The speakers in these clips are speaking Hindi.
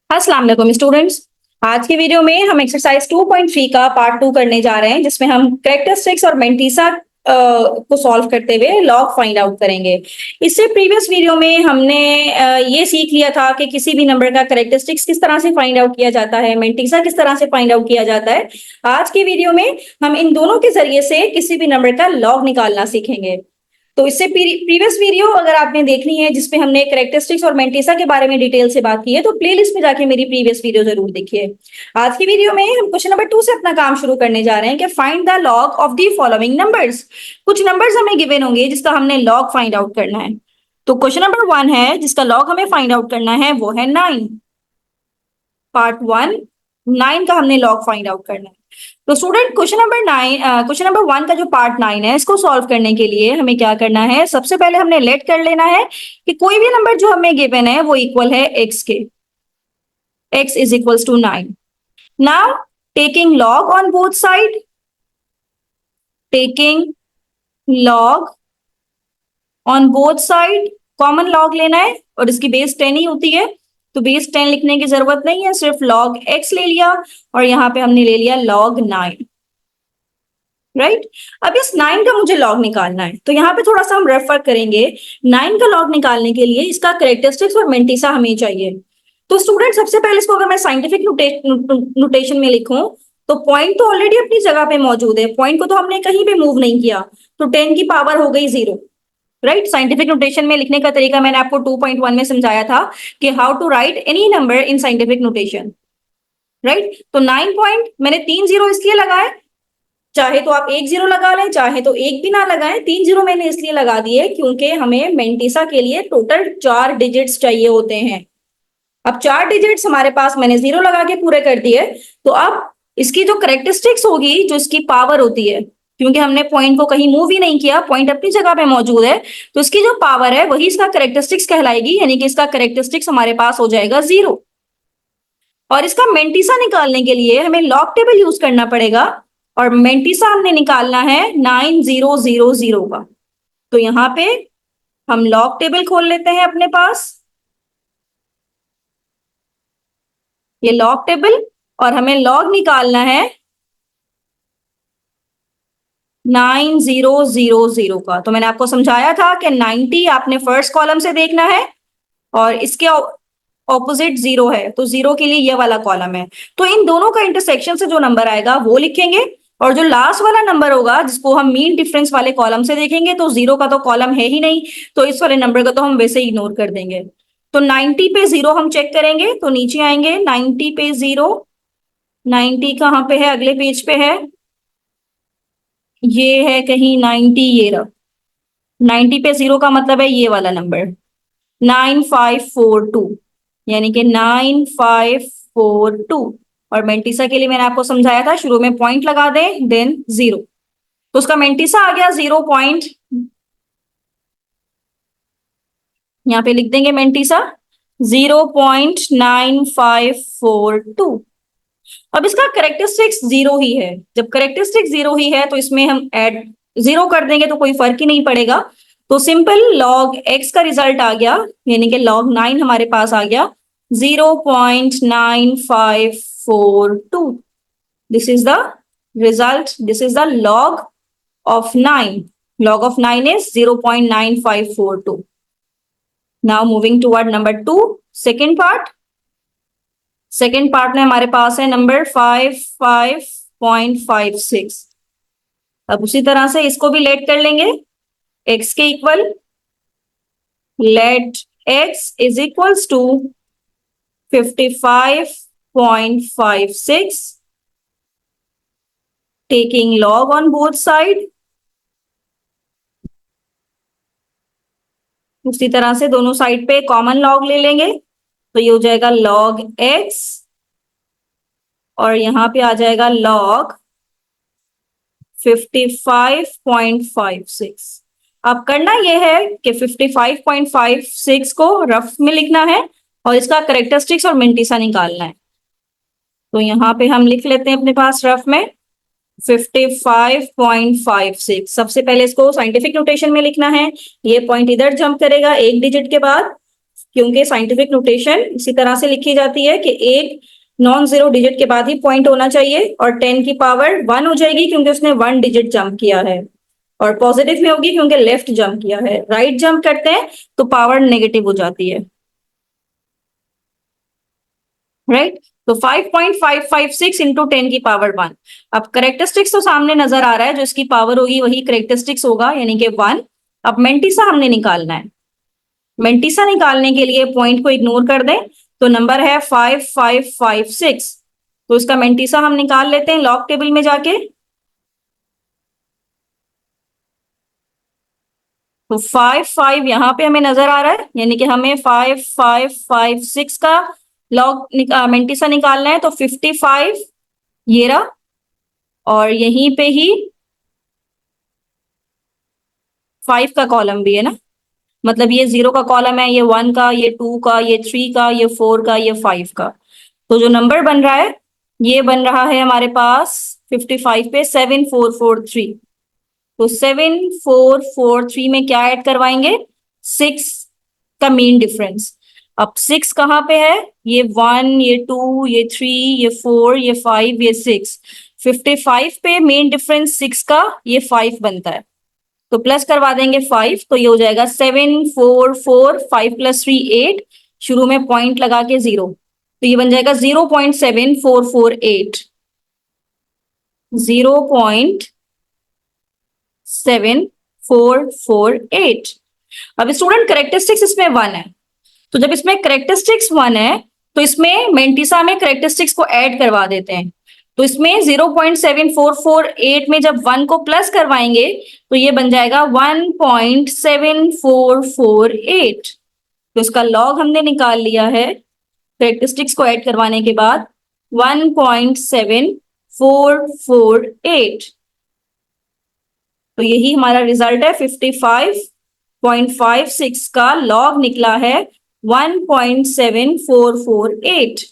अस्सलाम वालेकुम स्टूडेंट्स। आज की वीडियो में हम एक्सरसाइज 2.3 का पार्ट 2 करने जा रहे हैं, जिसमें हम कैरेक्टरिस्टिक्स और मेंटिसा को सॉल्व करते हुए लॉग फाइंड आउट करेंगे। इससे प्रीवियस वीडियो में हमने ये सीख लिया था कि किसी भी नंबर का कैरेक्टरिस्टिक्स किस तरह से फाइंड आउट किया जाता है, मेंटिसा किस तरह से फाइंड आउट किया जाता है। आज की वीडियो में हम इन दोनों के जरिए से किसी भी नंबर का लॉग निकालना सीखेंगे। तो इससे प्रीवियस वीडियो अगर आपने देखनी है जिसमें हमने कैरेक्टरिस्टिक्स और मेंटिसा के बारे में डिटेल से बात की है, तो प्लेलिस्ट में जाके मेरी प्रीवियस वीडियो जरूर देखिए। आज की वीडियो में हम क्वेश्चन नंबर 2 से अपना काम शुरू करने जा रहे हैं कि find the log of the following numbers. कुछ नंबर्स हमें गिवन होंगे जिसका हमने लॉग फाइंड आउट करना है। तो क्वेश्चन नंबर 1 है जिसका लॉग हमें फाइंड आउट करना है, वो है 9। पार्ट 1 9 का हमने लॉग फाइंड आउट करना है। तो स्टूडेंट क्वेश्चन नंबर 1 का जो पार्ट 9 है, इसको सॉल्व करने के लिए हमें क्या करना है, सबसे पहले हमने लेट कर लेना है कि कोई भी नंबर जो हमें गिवन है वो इक्वल है x के। x is equals to 9। Now taking log on both side, taking log on both side, common log लेना है और इसकी बेस 10 ही होती है, तो बेस 10 लिखने की जरूरत नहीं है, सिर्फ log x ले लिया और यहाँ पे हमने ले लिया log 9। राइट अब इस 9 का मुझे लॉग निकालना है, तो यहाँ पे थोड़ा सा हम रेफर करेंगे। 9 का लॉग निकालने के लिए इसका कैरेक्टरिस्टिक्स और मेंटिसा हमें चाहिए। तो स्टूडेंट सबसे पहले इसको अगर मैं साइंटिफिक नोटेशन में लिखूं, तो पॉइंट तो ऑलरेडी अपनी जगह पे मौजूद है, पॉइंट को तो हमने कहीं पे मूव नहीं किया, तो 10 की पावर हो गई 0। राइट साइंटिफिक नोटेशन में लिखने का तरीका मैंने आपको 2.1 में समझाया था कि how to write any number in scientific notation. Right तो 9 पॉइंट मैंने 3 जीरो इसलिए लगाए, चाहे तो आप 1 जीरो लगा लें, चाहे तो एक भी ना लगाएं, 3 जीरो मैंने इसलिए लगा दिए क्योंकि हमें मेंटिसा के लिए टोटल 4 डिजिट्स चाहिए होते हैं। अब 4 डिजिट्स हमारे पास मैंने 0 लगा के पूरे कर दिए, तो अब इसकी जो करेक्टरिस्टिक्स होगी, जो इसकी पावर होती है, क्योंकि हमने पॉइंट को कहीं मूव ही नहीं किया, पॉइंट अपनी जगह पे मौजूद है, तो इसकी जो पावर है वही इसका करेक्टरिस्टिक्स कहलाएगी, यानी कि इसका करेक्टरिस्टिक्स हमारे पास हो जाएगा 0। और इसका मेंटिसा निकालने के लिए हमें लॉग टेबल यूज करना पड़ेगा और मेंटिसा हमने निकालना है 9000 का। तो यहाँ पे हम लॉग टेबल खोल लेते हैं अपने पास, ये लॉग टेबल, और हमें लॉग निकालना है 9000 का। तो मैंने आपको समझाया था कि 90 आपने फर्स्ट कॉलम से देखना है और इसके ऑपोजिट 0 है, तो 0 के लिए ये वाला कॉलम है, तो इन दोनों का इंटरसेक्शन से जो नंबर आएगा वो लिखेंगे, और जो लास्ट वाला नंबर होगा जिसको हम मीन डिफरेंस वाले कॉलम से देखेंगे, तो 0 का तो कॉलम है ही नहीं, तो इस वाले नंबर का तो हम वैसे ही इग्नोर कर देंगे। तो 90 पे 0 हम चेक करेंगे, तो नीचे आएंगे 90 पे 0, 90 कहाँ पे है, अगले पेज पे है, ये है कहीं 90, ये रहा। 90 पे 0 का मतलब है ये वाला नंबर 9542, यानी कि 9542। और मेंटिसा के लिए मैंने आपको समझाया था शुरू में पॉइंट लगा दें देन 0, तो उसका मेंटिसा आ गया 0 पॉइंट, यहाँ पे लिख देंगे मेंटिसा 0.9542। अब इसका करेक्टरिस्टिक्स 0 ही है, जब करेक्टरिस्टिक्स 0 ही है तो इसमें हम ऐड 0 कर देंगे तो कोई फर्क ही नहीं पड़ेगा, तो सिंपल log x का रिजल्ट आ गया, यानी कि log 9 हमारे पास आ गया 0.9542। This is the result, this is the log of 9। log of 9 is 0.9542। Now moving toward number 2, second part. Second part में हमारे पास है नंबर 55.56। अब उसी तरह से इसको भी लेट कर लेंगे x के equal, let x is equals to 55.56, taking log on both side. उसी तरह से दोनों साइड पे कॉमन लॉग ले लेंगे, तो ये हो जाएगा log x और यहाँ पे आ जाएगा log 55.56। अब करना यह है कि 55.56 को रफ में लिखना है और इसका करेक्टरिस्टिक्स और मेंटिसा निकालना है, तो यहाँ पे हम लिख लेते हैं अपने पास रफ में 55.56। सबसे पहले इसको साइंटिफिक नोटेशन में लिखना है, ये पॉइंट इधर जंप करेगा एक डिजिट के बाद, क्योंकि साइंटिफिक नोटेशन इसी तरह से लिखी जाती है कि एक नॉन जीरो डिजिट के बाद ही पॉइंट होना चाहिए, और 10 की पावर 1 हो जाएगी क्योंकि उसने 1 डिजिट जंप किया है, और पॉजिटिव में होगी क्योंकि लेफ्ट जंप किया है। राइट जंप करते हैं तो पावर नेगेटिव हो जाती है, राइट। तो 5.556 इंटू 10 की पावर 1। अब करेक्टरिस्टिक्स तो सामने नजर आ रहा है, जो इसकी पावर होगी वही करेक्टरिस्टिक्स होगा, यानी कि 1। अब मेंटिसा हमने निकालना है। मेंटिसा निकालने के लिए पॉइंट को इग्नोर कर दें, तो नंबर है 5556। तो इसका मेंटिसा हम निकाल लेते हैं लॉग टेबल में जाके। तो 5 यहां पे हमें नजर आ रहा है, यानी कि हमें 5556 का लॉग मेंटिसा निकालना है। तो 55 ये रहा, और यहीं पे ही 5 का कॉलम भी है ना, मतलब ये 0 का कॉलम है, ये 1 का, ये 2 का, ये 3 का, ये 4 का, ये 5 का। तो जो नंबर बन रहा है ये बन रहा है हमारे पास 55 पे 7443। तो 7443 में क्या ऐड करवाएंगे? 6 का मीन डिफरेंस। अब 6 कहाँ पे है? ये 1, ये 2, ये 3, ये 4, ये 5, ये 6। 55 पे मेन डिफरेंस 6 का ये 5 बनता है, तो प्लस करवा देंगे 5, तो ये हो जाएगा 744। 5 प्लस 3 8, शुरू में पॉइंट लगा के 0, तो ये बन जाएगा 0.7448। 0.7448। अब स्टूडेंट करेक्टरिस्टिक्स इसमें 1 है, तो जब इसमें करेक्टरिस्टिक्स 1 है तो इसमें मेंटिसा में करेक्टरिस्टिक्स को ऐड करवा देते हैं। तो इसमें 0.7448 में जब 1 को प्लस करवाएंगे तो ये बन जाएगा 1.7448। तो इसका लॉग हमने निकाल लिया है करेक्टरिस्टिक्स को ऐड करवाने के बाद 1.7448। तो यही हमारा रिजल्ट है, 55.56 का लॉग निकला है 1.7448।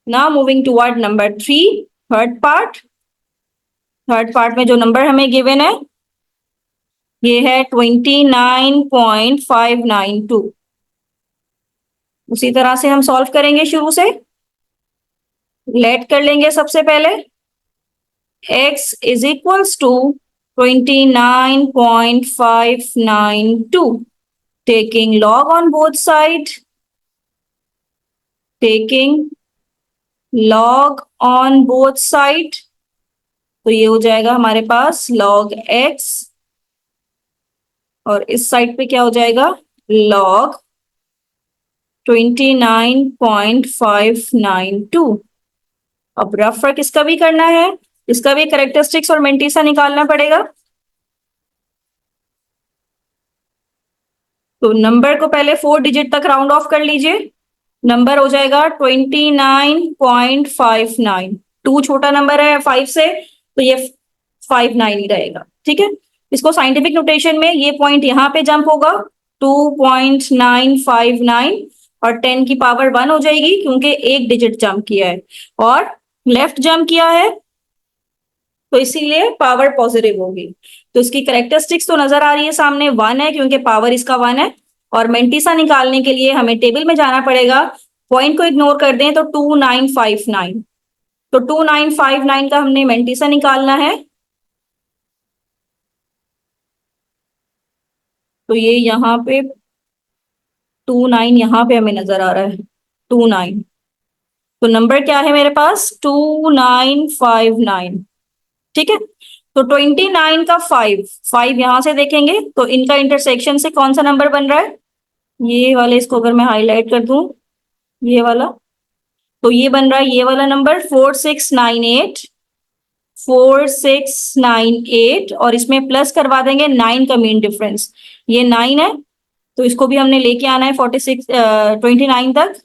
Now moving toward number 3, third part. Third part में जो नंबर हमें गिवन है ये है 29.592। उसी तरह से हम सॉल्व करेंगे, शुरू से लेट कर लेंगे सबसे पहले। x is equals to 29.592, taking log on both side, taking log on both side, तो ये हो जाएगा हमारे पास log x, और इस साइड पे क्या हो जाएगा? log 29.592। अब रफ वर्क इसका भी करना है, इसका भी करेक्टरिस्टिक्स और मेंटिसा निकालना पड़ेगा। तो नंबर को पहले 4 डिजिट तक राउंड ऑफ कर लीजिए, नंबर हो जाएगा 29.59। 2 छोटा नंबर है 5 से, तो ये 59 ही रहेगा, ठीक है। इसको साइंटिफिक नोटेशन में ये पॉइंट यहाँ पे जंप होगा 2.959, और 10 की पावर 1 हो जाएगी क्योंकि एक डिजिट जंप किया है, और लेफ्ट जंप किया है तो इसीलिए पावर पॉजिटिव होगी। तो इसकी करेक्टरिस्टिक्स तो नजर आ रही है सामने, 1 है क्योंकि पावर इसका 1 है। और मेंटिसा निकालने के लिए हमें टेबल में जाना पड़ेगा, पॉइंट को इग्नोर कर दें तो 2959। तो 2959 का हमने मेंटिसा निकालना है, तो ये यहाँ पे 29 यहाँ पे हमें नजर आ रहा है 29। तो नंबर क्या है मेरे पास? 2959, ठीक है। तो 29 का 5 यहां से देखेंगे तो इनका इंटरसेक्शन से कौन सा नंबर बन रहा है? ये वाले, इसको अगर मैं हाईलाइट कर दूं, ये वाला, तो ये बन रहा है ये वाला नंबर 4698। 4698, और इसमें प्लस करवा देंगे 9 का मीन डिफरेंस, ये 9 है, तो इसको भी हमने लेके आना है 29 तक।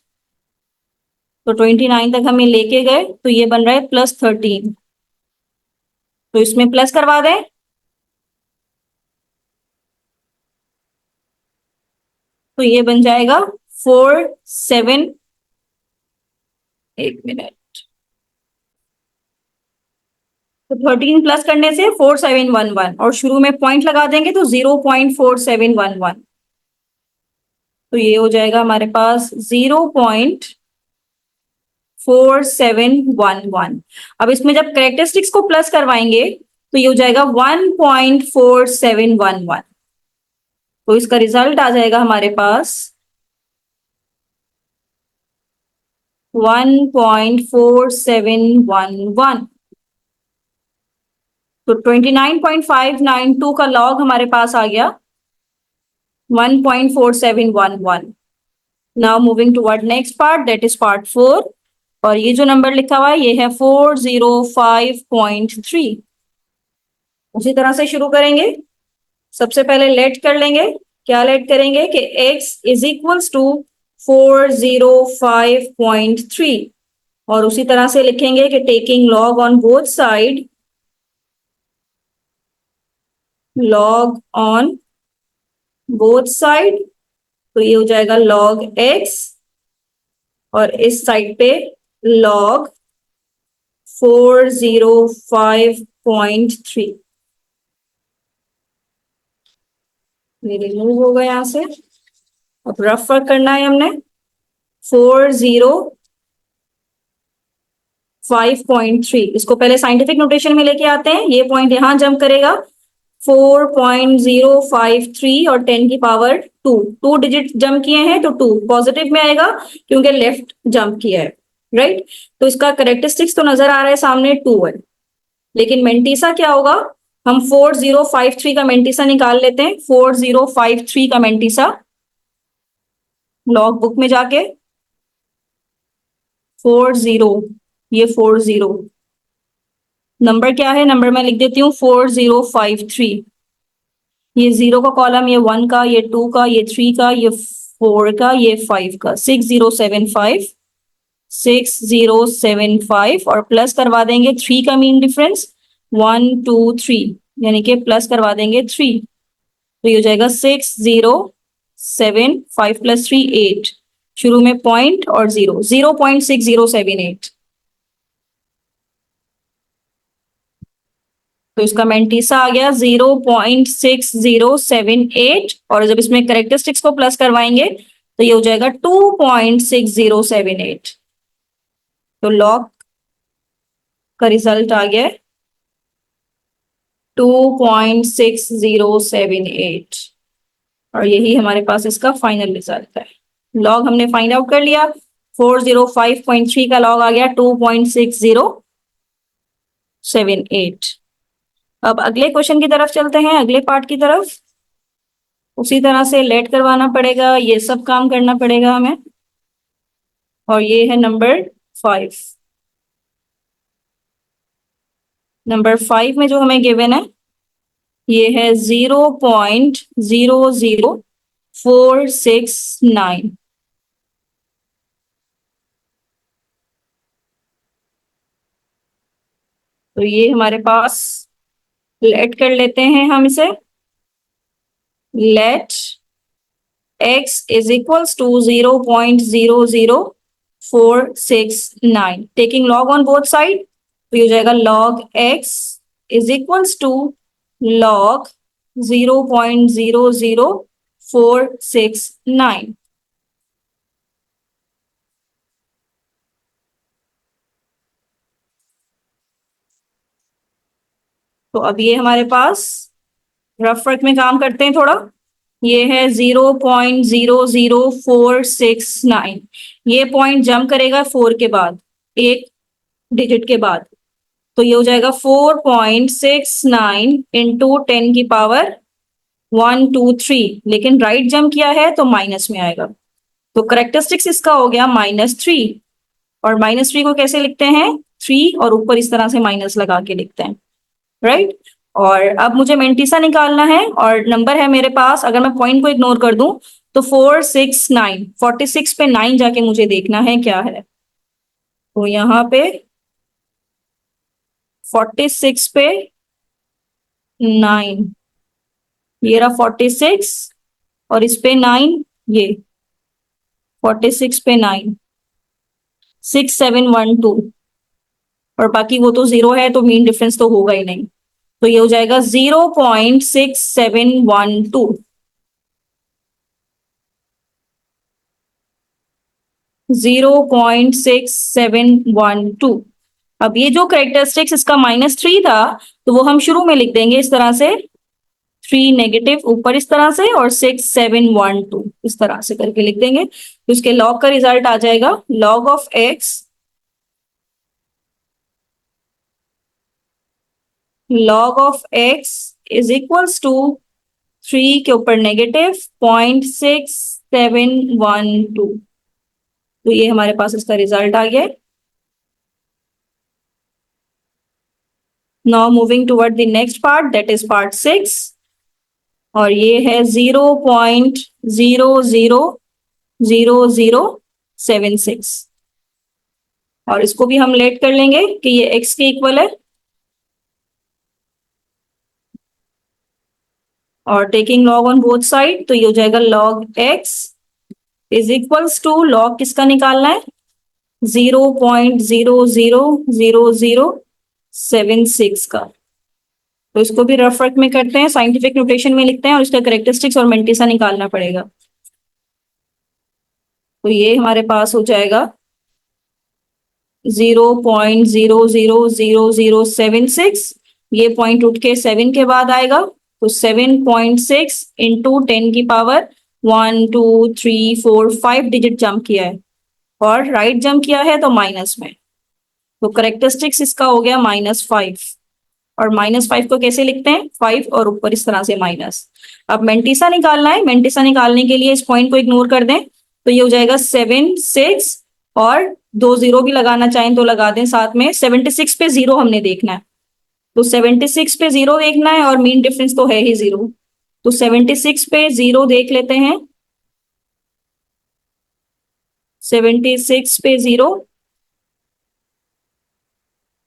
तो 29 तक हमें लेके गए तो ये बन रहा है +13, तो इसमें प्लस करवा दें, तो ये बन जाएगा 47। एक मिनट, तो 13 प्लस करने से 4711 और शुरू में पॉइंट लगा देंगे तो 0.4711, तो ये हो जाएगा हमारे पास 0.4711। अब इसमें जब कैरेक्टरिस्टिक्स को प्लस करवाएंगे तो ये हो जाएगा 1.4711, तो इसका रिजल्ट आ जाएगा हमारे पास 1.4711। तो 29.592 का लॉग हमारे पास आ गया 1.4711। Now moving toward next part, that is part 4, और ये जो नंबर लिखा हुआ है ये है 405.3। उसी तरह से शुरू करेंगे। सबसे पहले लेट कर लेंगे। क्या लेट करेंगे कि x इज इक्वल्स टू 405.3, और उसी तरह से लिखेंगे कि taking log on both side, log on both side, तो ये हो जाएगा log x, और इस साइड पे log 405.3। ये रिमूव होगा यहां से। अब रफ वर्क करना है हमने। 405.3, इसको पहले साइंटिफिक नोटेशन में लेके आते हैं। ये पॉइंट यहां जंप करेगा 4.053 और 10 की पावर 2 डिजिट जंप किए हैं तो 2 पॉजिटिव में आएगा क्योंकि लेफ्ट जंप किया है, राइट। तो इसका करेक्टरिस्टिक्स तो नजर आ रहा है सामने 2 है, लेकिन मेंटीसा क्या होगा। हम 4053 का मेंटीसा निकाल लेते हैं। 4053 का मेंटीसा लॉग बुक में जाके 40, ये 40 नंबर क्या है, नंबर मैं लिख देती हूँ 4053। ये 0 का कॉलम, ये 1 का, ये 2 का, ये 3 का, ये 4 का, ये 5 का, 6075, 6075, और प्लस करवा देंगे 3 का मीन डिफरेंस 1 2 3, यानी कि प्लस करवा देंगे 3, तो ये हो जाएगा 6075 प्लस 3 8, शुरू में पॉइंट और 0.6078, तो इसका मेंटीसा आ गया 0.6078, और जब इसमें करेक्टरिस्टिक्स को प्लस करवाएंगे तो ये हो जाएगा 2.6078, तो लॉग का रिजल्ट आ गया 2.6078, और यही हमारे पास इसका फाइनल रिजल्ट है। लॉग हमने फाइंड आउट कर लिया। 405.3 का लॉग आ गया 2.6078। अब अगले क्वेश्चन की तरफ चलते हैं, अगले पार्ट की तरफ। उसी तरह से लेट करवाना पड़ेगा, ये सब काम करना पड़ेगा हमें, और ये है नंबर 5। नंबर 5 में जो हमें गिवन है ये है 0.00469। तो ये हमारे पास लेट कर लेते हैं हम इसे। Let x is equals to 0.00469, taking log on both side, तो ये हो जाएगा log x is equals to log 0.00469। तो अब ये हमारे पास रफ वर्क में काम करते हैं थोड़ा। ये है 0.00469, ये पॉइंट जंप करेगा 4 के बाद, एक डिजिट के बाद, तो ये हो जाएगा 4.69 इंटू 10 की पावर 1 2 3, लेकिन राइट जंप किया है तो माइनस में आएगा, तो करेक्टरिस्टिक्स इसका हो गया -3। और -3 को कैसे लिखते हैं, 3 और ऊपर इस तरह से माइनस लगा के लिखते हैं, राइट। और अब मुझे मेंटीसा निकालना है, और नंबर है मेरे पास, अगर मैं पॉइंट को इग्नोर कर दूं तो 469, 46 पे 9 जाके मुझे देखना है क्या है। तो यहाँ पे 46 पे 9, ये रहा 46, और इस पे 9, ये 46 पे 9, 6712, और बाकी वो तो 0 है, तो मीन डिफरेंस तो होगा ही नहीं। तो ये हो जाएगा 0.6712। 0.6712। अब ये जो करेक्टरिस्टिक्स इसका -3 था, तो वो हम शुरू में लिख देंगे इस तरह से, 3 नेगेटिव ऊपर इस तरह से, और 6712 इस तरह से करके लिख देंगे। तो इसके लॉग का रिजल्ट आ जाएगा log of x, log of x is equals to 3 के ऊपर नेगेटिव 0.6712। तो ये हमारे पास इसका रिजल्ट आ गया। Now moving toward the next part, that is part 6, और ये है 0.000076, और इसको भी हम लेट कर लेंगे कि ये x के इक्वल है, और taking log on both side, तो ये हो जाएगा log x is equals to, log किसका निकालना है, 0.000076 का। तो इसको भी रफ वर्क में करते हैं, साइंटिफिक नोटेशन में लिखते हैं, और इसका करेक्टरिस्टिक्स और मेंटिसा निकालना पड़ेगा। तो ये हमारे पास हो जाएगा 0.000076, ये पॉइंट उठ के 7 के बाद आएगा, तो 7.6 इंटू 10 की पावर 1 2 3 4 5 डिजिट जंप किया है, और राइट जंप किया है तो माइनस में। तो करेक्टरिस्टिक्स इसका हो गया -5, और -5 को कैसे लिखते हैं, 5 और ऊपर इस तरह से माइनस। अब मेंटिसा निकालना है, मेंटिसा निकालने के लिए इस पॉइंट को इग्नोर कर दें, तो ये हो जाएगा 7 6, और 2 0 भी लगाना चाहें तो लगा दें साथ में। 76 पे 0 हमने देखना है, तो 76 पे 0 देखना है, और मीन डिफरेंस तो है ही 0, तो 76 पे 0 देख लेते हैं। 76 पे 0,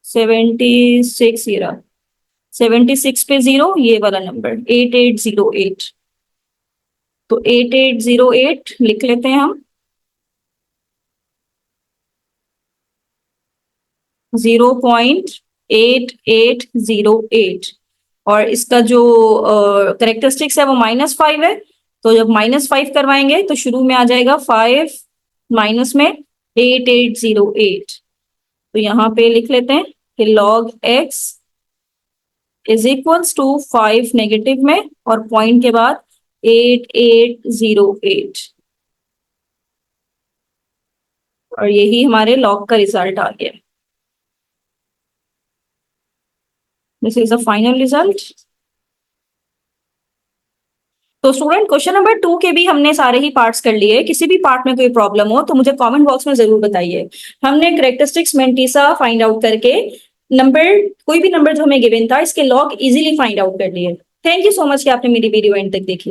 76 ये रहा, 76 पे 0 ये वाला नंबर 8808, तो 8808 लिख लेते हैं हम, 0.8808, और इसका जो करेक्टरिस्टिक्स है वो -5 है, तो जब -5 करवाएंगे तो शुरू में आ जाएगा 5 माइनस में 8808। तो यहाँ पे लिख लेते हैं कि log x is equals to 5 negative में, और पॉइंट के बाद 8808, और यही हमारे लॉग का रिजल्ट आ गया। This is the final result. तो स्टूडेंट क्वेश्चन नंबर 2 के भी हमने सारे ही पार्ट्स कर लिए। किसी भी पार्ट में कोई प्रॉब्लम हो तो मुझे कमेंट बॉक्स में जरूर बताइए। हमने करेक्टरिस्टिक्स मेंटिसा फाइंड आउट करके नंबर, कोई भी नंबर जो हमें गिवन था, इसके लॉग इजीली फाइंड आउट कर लिए। थैंक यू सो मच कि आपने मेरी वीडियो एंड तक देखी।